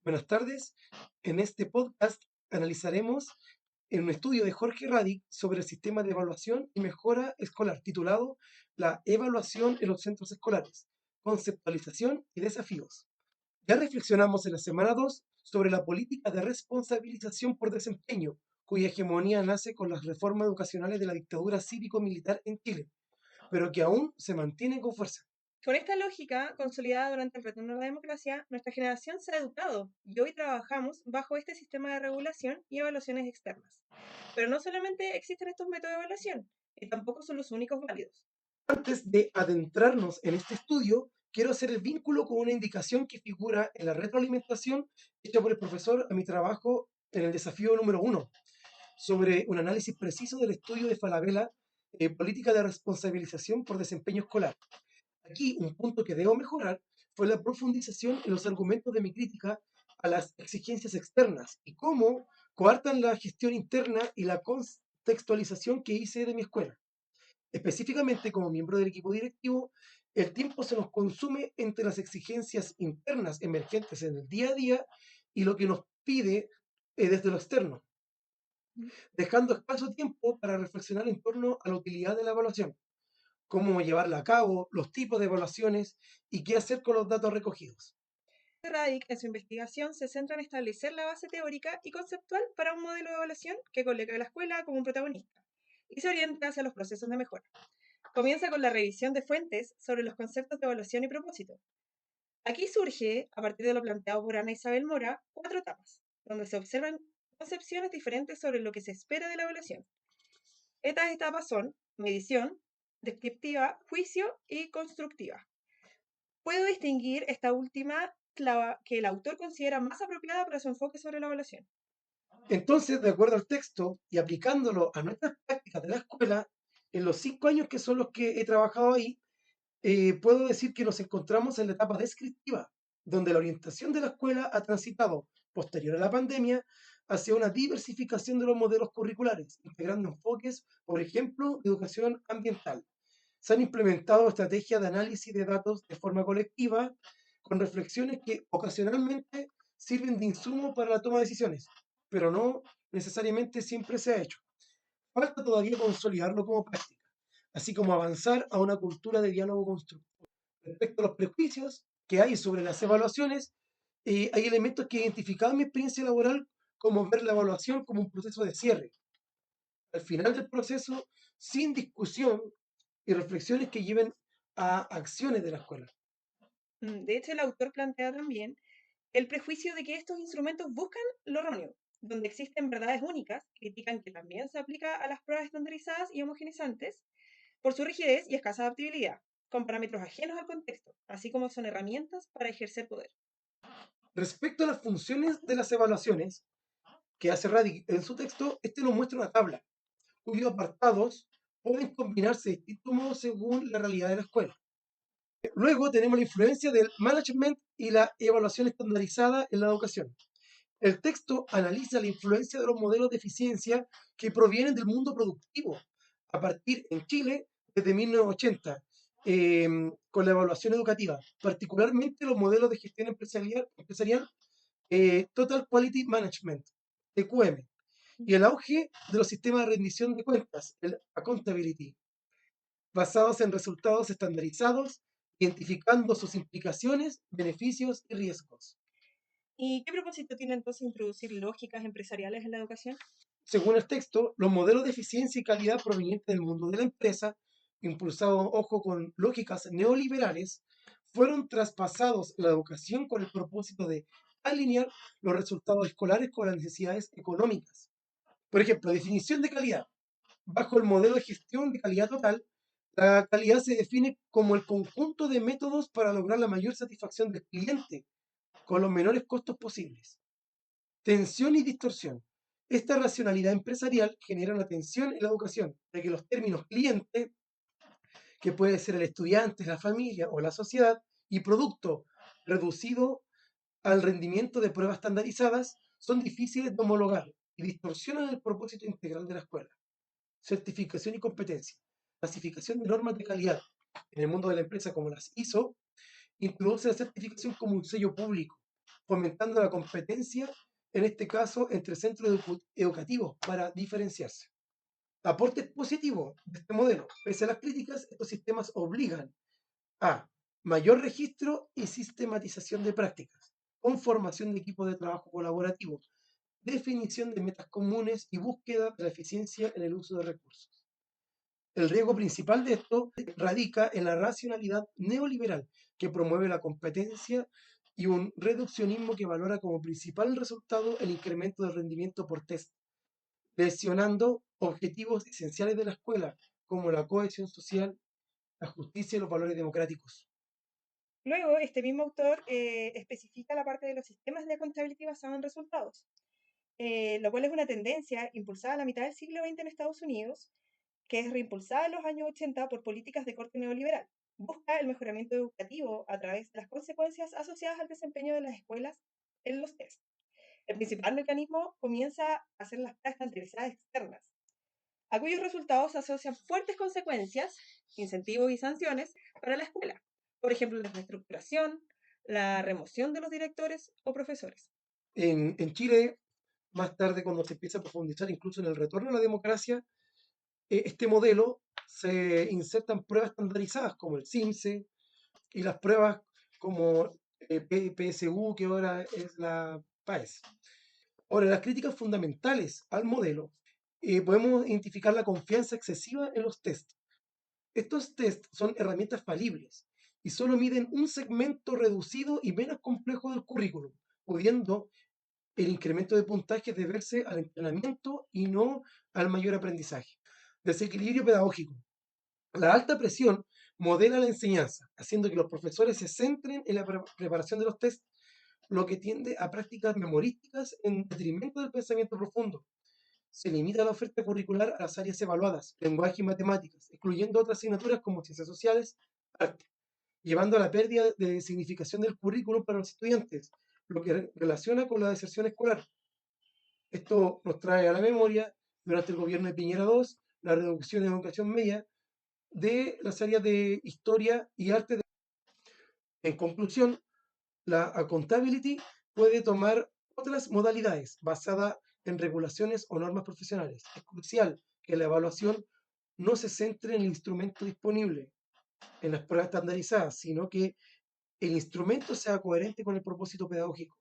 Buenas tardes. En este podcast analizaremos un estudio de Jorge Radic sobre el sistema de evaluación y mejora escolar titulado La evaluación en los centros escolares, conceptualización y desafíos. Ya reflexionamos en la semana 2 sobre la política de responsabilización por desempeño, cuya hegemonía nace con las reformas educacionales de la dictadura cívico-militar en Chile, pero que aún se mantiene con fuerza. Con esta lógica, consolidada durante el retorno a la democracia, nuestra generación se ha educado y hoy trabajamos bajo este sistema de regulación y evaluaciones externas. Pero no solamente existen estos métodos de evaluación, y tampoco son los únicos válidos. Antes de adentrarnos en este estudio, quiero hacer el vínculo con una indicación que figura en la retroalimentación hecha por el profesor a mi trabajo en el desafío número 1, sobre un análisis preciso del estudio de Falabella, política de responsabilización por desempeño escolar. Aquí, un punto que debo mejorar fue la profundización en los argumentos de mi crítica a las exigencias externas y cómo coartan la gestión interna y la contextualización que hice de mi escuela. Específicamente, como miembro del equipo directivo, el tiempo se nos consume entre las exigencias internas emergentes en el día a día y lo que nos pide desde lo externo, dejando escaso tiempo para reflexionar en torno a la utilidad de la evaluación, cómo llevarla a cabo, los tipos de evaluaciones y qué hacer con los datos recogidos. Radic, en su investigación, se centra en establecer la base teórica y conceptual para un modelo de evaluación que coloca a la escuela como un protagonista y se orienta hacia los procesos de mejora. Comienza con la revisión de fuentes sobre los conceptos de evaluación y propósito. Aquí surge, a partir de lo planteado por Ana Isabel Mora, cuatro etapas, donde se observan concepciones diferentes sobre lo que se espera de la evaluación. Estas etapas son medición, descriptiva, juicio y constructiva. Puedo distinguir esta última que el autor considera más apropiada para su enfoque sobre la evaluación. Entonces, de acuerdo al texto y aplicándolo a nuestras prácticas de la escuela, en los 5 años que son los que he trabajado ahí, puedo decir que nos encontramos en la etapa descriptiva, donde la orientación de la escuela ha transitado, posterior a la pandemia, hacia una diversificación de los modelos curriculares, integrando enfoques, por ejemplo, de educación ambiental. Se han implementado estrategias de análisis de datos de forma colectiva, con reflexiones que ocasionalmente sirven de insumo para la toma de decisiones, pero no necesariamente siempre se ha hecho. Falta todavía consolidarlo como práctica, así como avanzar a una cultura de diálogo constructivo. Respecto a los prejuicios que hay sobre las evaluaciones, hay elementos que he identificado en mi experiencia laboral, como ver la evaluación como un proceso de cierre. Al final del proceso, sin discusión y reflexiones que lleven a acciones de la escuela. De hecho, el autor plantea también el prejuicio de que estos instrumentos buscan lo erróneo, donde existen verdades únicas, critican que también se aplica a las pruebas estandarizadas y homogenizantes por su rigidez y escasa adaptabilidad, con parámetros ajenos al contexto, así como son herramientas para ejercer poder. Respecto a las funciones de las evaluaciones que hace Radic en su texto, este nos muestra una tabla cuyos apartados pueden combinarse de distintos modos según la realidad de la escuela. Luego tenemos la influencia del management y la evaluación estandarizada en la educación. El texto analiza la influencia de los modelos de eficiencia que provienen del mundo productivo, a partir en Chile desde 1980, con la evaluación educativa, particularmente los modelos de gestión empresarial, Total Quality Management, TQM, y el auge de los sistemas de rendición de cuentas, el accountability, basados en resultados estandarizados, identificando sus implicaciones, beneficios y riesgos. ¿Y qué propósito tiene entonces introducir lógicas empresariales en la educación? Según el texto, los modelos de eficiencia y calidad provenientes del mundo de la empresa, impulsados, ojo, con lógicas neoliberales, fueron traspasados a la educación con el propósito de alinear los resultados escolares con las necesidades económicas. Por ejemplo, definición de calidad. Bajo el modelo de gestión de calidad total, la calidad se define como el conjunto de métodos para lograr la mayor satisfacción del cliente con los menores costos posibles. Tensión y distorsión. Esta racionalidad empresarial genera una tensión en la educación, de que los términos cliente, que puede ser el estudiante, la familia o la sociedad, y producto reducido al rendimiento de pruebas estandarizadas, son difíciles de homologar y distorsionan el propósito integral de la escuela. Certificación y competencia. Clasificación de normas de calidad. En el mundo de la empresa, como las ISO, introduce la certificación como un sello público, fomentando la competencia, en este caso, entre centros educativos para diferenciarse. Aportes positivos de este modelo. Pese a las críticas, estos sistemas obligan a mayor registro y sistematización de prácticas, con formación de equipos de trabajo colaborativo, definición de metas comunes y búsqueda de la eficiencia en el uso de recursos. El riesgo principal de esto radica en la racionalidad neoliberal, que promueve la competencia y un reduccionismo que valora como principal resultado el incremento del rendimiento por test, lesionando objetivos esenciales de la escuela, como la cohesión social, la justicia y los valores democráticos. Luego, este mismo autor especifica la parte de los sistemas de accountability basados en resultados, lo cual es una tendencia impulsada a la mitad del siglo XX en Estados Unidos, que es reimpulsada en los años 80 por políticas de corte neoliberal. Busca el mejoramiento educativo a través de las consecuencias asociadas al desempeño de las escuelas en los test. El principal mecanismo comienza a ser las pruebas estandarizadas externas, a cuyos resultados se asocian fuertes consecuencias, incentivos y sanciones para la escuela. Por ejemplo, la reestructuración, la remoción de los directores o profesores. En Chile, más tarde, cuando se empieza a profundizar incluso en el retorno a la democracia, este modelo se insertan pruebas estandarizadas como el CIMSE y las pruebas como PSU, que ahora es la PAES. Ahora, las críticas fundamentales al modelo, podemos identificar la confianza excesiva en los tests. Estos tests son herramientas falibles y solo miden un segmento reducido y menos complejo del currículum, pudiendo el incremento de puntajes deberse al entrenamiento y no al mayor aprendizaje. Desequilibrio pedagógico. La alta presión modela la enseñanza, haciendo que los profesores se centren en la preparación de los tests, lo que tiende a prácticas memorísticas en detrimento del pensamiento profundo. Se limita la oferta curricular a las áreas evaluadas, lenguaje y matemáticas, excluyendo otras asignaturas como ciencias sociales, arte, llevando a la pérdida de significación del currículum para los estudiantes, lo que relaciona con la deserción escolar. Esto nos trae a la memoria, durante el gobierno de Piñera II, la reducción de educación media de las áreas de historia y arte. En conclusión, la accountability puede tomar otras modalidades basadas en regulaciones o normas profesionales. Es crucial que la evaluación no se centre en el instrumento disponible, en las pruebas estandarizadas, sino que el instrumento sea coherente con el propósito pedagógico.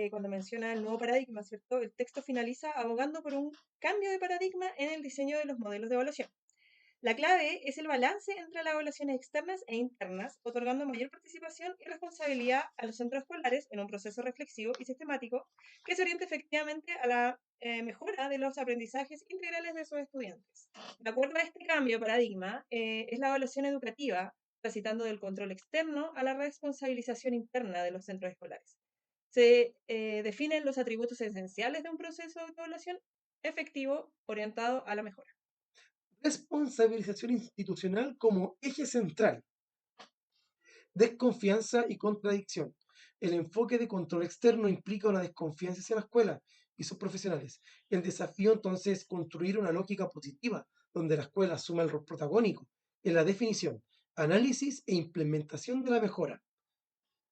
Cuando menciona el nuevo paradigma, ¿cierto? El texto finaliza abogando por un cambio de paradigma en el diseño de los modelos de evaluación. La clave es el balance entre las evaluaciones externas e internas, otorgando mayor participación y responsabilidad a los centros escolares en un proceso reflexivo y sistemático que se oriente efectivamente a la mejora de los aprendizajes integrales de sus estudiantes. De acuerdo a este cambio de paradigma, es la evaluación educativa, transitando del control externo a la responsabilización interna de los centros escolares. Se definen los atributos esenciales de un proceso de evaluación efectivo orientado a la mejora. Responsabilización institucional como eje central. Desconfianza y contradicción. El enfoque de control externo implica una desconfianza hacia la escuela y sus profesionales. El desafío entonces es construir una lógica positiva, donde la escuela asuma el rol protagónico en la definición, análisis e implementación de la mejora.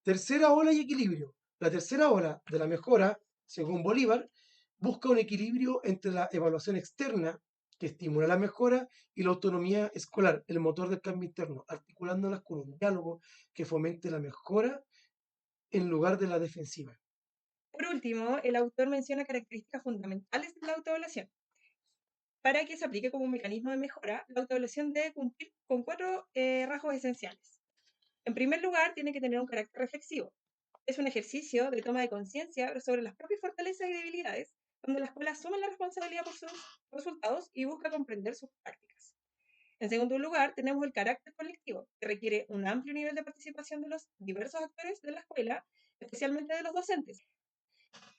Tercera ola y equilibrio. La tercera ola de la mejora, según Bolívar, busca un equilibrio entre la evaluación externa, que estimula la mejora, y la autonomía escolar, el motor del cambio interno, articulándolas con un diálogo que fomente la mejora en lugar de la defensiva. Por último, el autor menciona características fundamentales de la autoevaluación. Para que se aplique como un mecanismo de mejora, la autoevaluación debe cumplir con cuatro rasgos esenciales. En primer lugar, tiene que tener un carácter reflexivo. Es un ejercicio de toma de conciencia sobre las propias fortalezas y debilidades, donde la escuela asume la responsabilidad por sus resultados y busca comprender sus prácticas. En segundo lugar, tenemos el carácter colectivo, que requiere un amplio nivel de participación de los diversos actores de la escuela, especialmente de los docentes.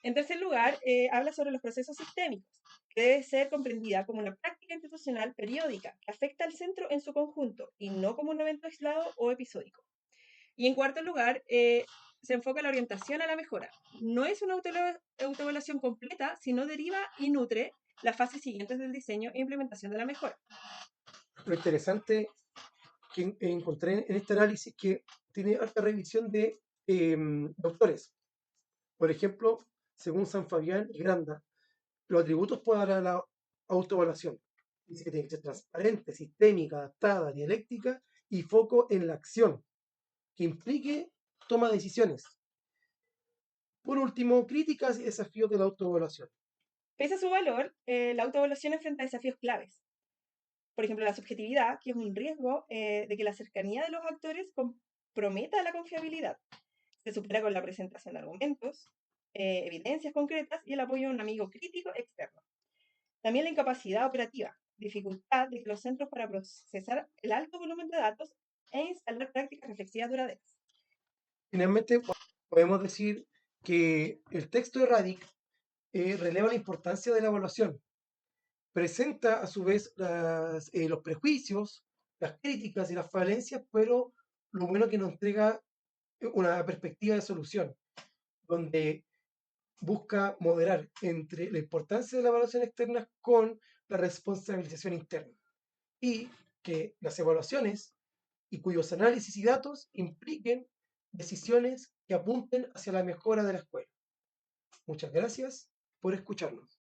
En tercer lugar, habla sobre los procesos sistémicos, que debe ser comprendida como una práctica institucional periódica que afecta al centro en su conjunto y no como un evento aislado o episódico. Y en cuarto lugar, se enfoca la orientación a la mejora. No es una autoevaluación completa, sino deriva y nutre las fases siguientes del diseño e implementación de la mejora. Lo interesante que encontré en este análisis que tiene alta revisión de autores. Por ejemplo, según San Fabián y Granda, los atributos para la autoevaluación. Dice que tiene que ser transparente, sistémica, adaptada, dialéctica y foco en la acción, que implique toma de decisiones. Por último, críticas y desafíos de la autoevaluación. Pese a su valor, la autoevaluación enfrenta desafíos claves. Por ejemplo, la subjetividad, que es un riesgo de que la cercanía de los actores comprometa la confiabilidad. Se supera con la presentación de argumentos, evidencias concretas y el apoyo de un amigo crítico externo. También la incapacidad operativa, dificultad de que los centros para procesar el alto volumen de datos e instalar prácticas reflexivas duraderas. Finalmente, podemos decir que el texto de Radic releva la importancia de la evaluación, presenta a su vez los prejuicios, las críticas y las falencias, pero lo bueno que nos entrega una perspectiva de solución, donde busca moderar entre la importancia de la evaluación externa con la responsabilización interna y que las evaluaciones y cuyos análisis y datos impliquen decisiones que apunten hacia la mejora de la escuela. Muchas gracias por escucharnos.